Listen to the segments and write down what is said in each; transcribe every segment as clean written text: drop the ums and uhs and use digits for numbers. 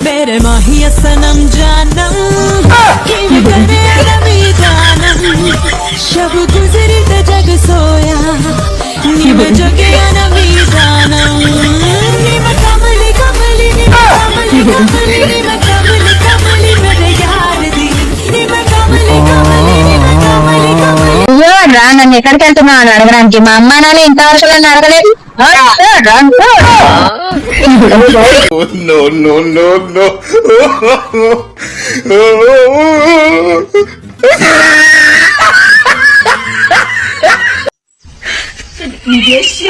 मेरे माहिया सनम जानम शब गुजरी तो जग सोया नीम जगे नमी जानम नीम कमली कमली नीम कमली कमली नीम कमली कमली मेरे यार दी नीम कमली कमली नीम कमली कमली అయ్యో రా నన్ను ఎక్కడికి వెళ్తున్నావు అని అడగడానికి మా అమ్మ నాన్న ఇంతవరకు నన్ను అడగలేదు. No, no, no, no.你别笑。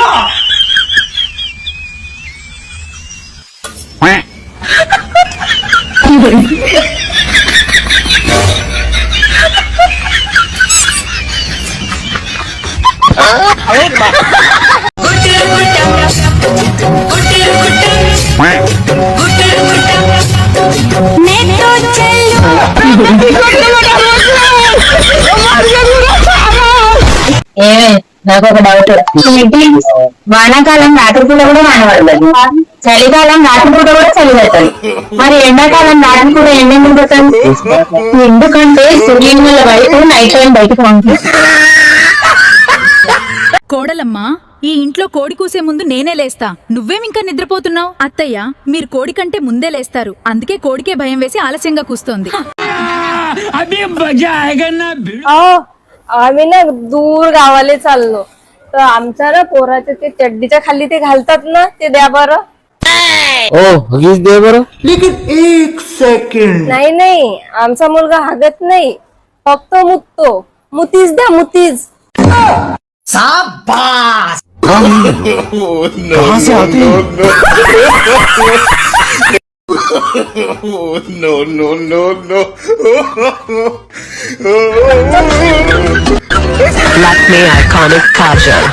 నాకు ఒక డౌట్, వానాకాలం రాత్రిపూట కూడా వాన పడదు, చలికాలం రాత్రిపూట కూడా చలి పెడతాడు, మరి ఎండాకాలం రాత్రిపూట ఎండ ఎందుకు పెడతాడు? ఎందుకంటే సూర్యుని వల్ల బయట నైట్ టైం బయటకు ఉంటుంది. కోడలమ్మా, ఈ ఇంట్లో కోడి కూసే ముందు నేనే లేస్తా, నువ్వేమింకా నిద్రపోతున్నావు? అత్తయ్య, మీరు కోడి కంటే ముందే లేస్తారు, అందుకే కోడికే భయం వేసి आलस्यंगा కూస్తోంది. आम्ही ना दूर गावाला चाललो तर आमच्या ना पोराच्या ते चड्डीच्या खाली ते घालतात ना ते द्या बरं. दे बरं. लेकिन एक सेकंड. नाही नाही, आमचा मुलगा हागत नाही, फक्त मुततो. मुतीच द्या, मुतीच. शाबाश. कहाँ से आते हैं? No, no, no, no. Lakme iconic kajal,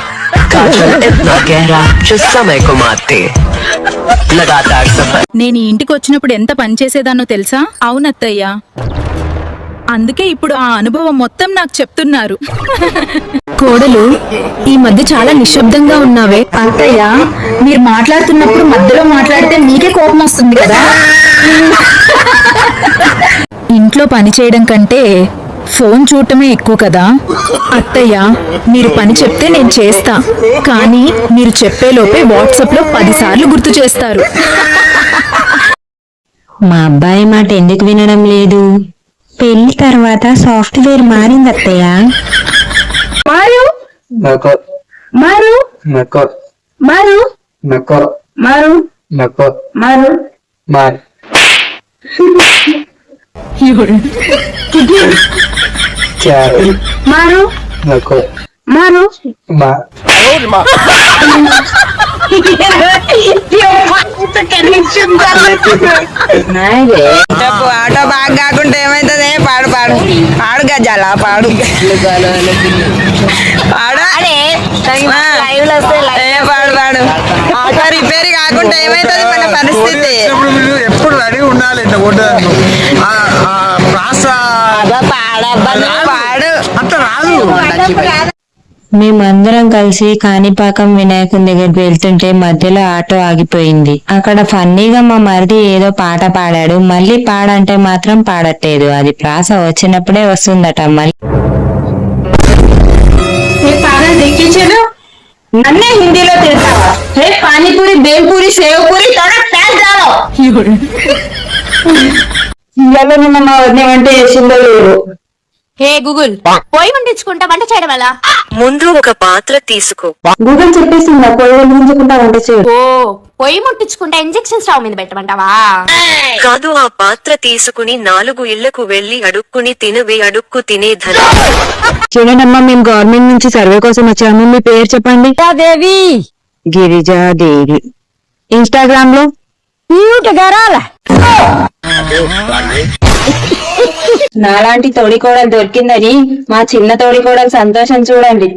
काजल इतना गहरा जो समय को मारते, लगातार सफर. నేను ఈ ఇంటికి వచ్చినప్పుడు ఎంత పని చేసేదానో తెలుసా? అవునత్తయ్య, అందుకే ఇప్పుడు ఆ అనుభవం మొత్తం నాకు చెప్తున్నారు. కోడలు, ఈ మధ్య చాలా నిశ్శబ్దంగా ఉన్నావే. అత్తయ్య, మీరు మాట్లాడుతున్నప్పుడు మధ్యలో మాట్లాడితే మీకే కోపం వస్తుంది కదా. ఇంట్లో పని చేయడం కంటే ఫోన్ చూడటమే ఎక్కువ కదా. అత్తయ్య, మీరు పని చెప్తే నేను చేస్తా, కానీ మీరు చెప్పేలోపే వాట్సాప్ లో 10 సార్లు గుర్తు చేస్తారు. మా అబ్బాయి మాట ఎందుకు వినడం లేదు? పెళ్లి తర్వాత సాఫ్ట్వేర్ మారింది అత్తయ్య. मारू नको मारू नको मारू नको मारू नको मारू मार. क्या मारू नको मारू मार. ఆటో బాగా కాకుండా ఏమైతుంది? పాడు పాడు పాడు గజాల పాడు పాడు పాడు పాడు ఆటో రిపేర్ కాకుండా ఏమైతుంది మన పరిస్థితి? ఎప్పుడు రెడీ ఉండాలి. పాడు అంత రాదు. మేమందరం కలిసి కాణిపాకం వినాయకుని దగ్గరికి వెళ్తుంటే మధ్యలో ఆటో ఆగిపోయింది. అక్కడ ఫన్నీగా మా మరిది ఏదో పాట పాడాడు. మళ్ళీ పాడంటే మాత్రం పాడట్లేదు. అది ప్రాస వచ్చినప్పుడే వస్తుందట. మళ్ళీ నన్నే హిందీలో తిడతావా? హే పానీపూరి, బేల్పూరి, సేవపూరి అంటే చేసిందో లేదు. హే గూగుల్, పోయి వండించుకుంటా వంట చేయడం వల్ల ముందు ఒక పాత్ర తీసుకో. గూగుల్ చెప్పేసిందా పొయ్యి వెలిగించుకుంటా వంట చేయడం? ఓ, పొయ్యి ముట్టించుకుంటా ఇంజెక్షన్ స్టవ్ మీద పెట్టమంటావా? కాదు, ఆ పాత్ర తీసుకుని 4 ఇళ్లకు వెళ్లి అడుక్కుని తినవే. అడుక్కు తినే ధనం. చూడండమ్మా, మేము గవర్నమెంట్ నుంచి సర్వే కోసం వచ్చాము. మీ పేరు చెప్పండి. देवी గిరిజాదేవి. ఇన్స్టాగ్రామ్ లో क्यूट गराल. నాలాంటి తోడి కోడలు దొరికిందని మా చిన్న తోడి కోడలు సంతోషం చూడండి.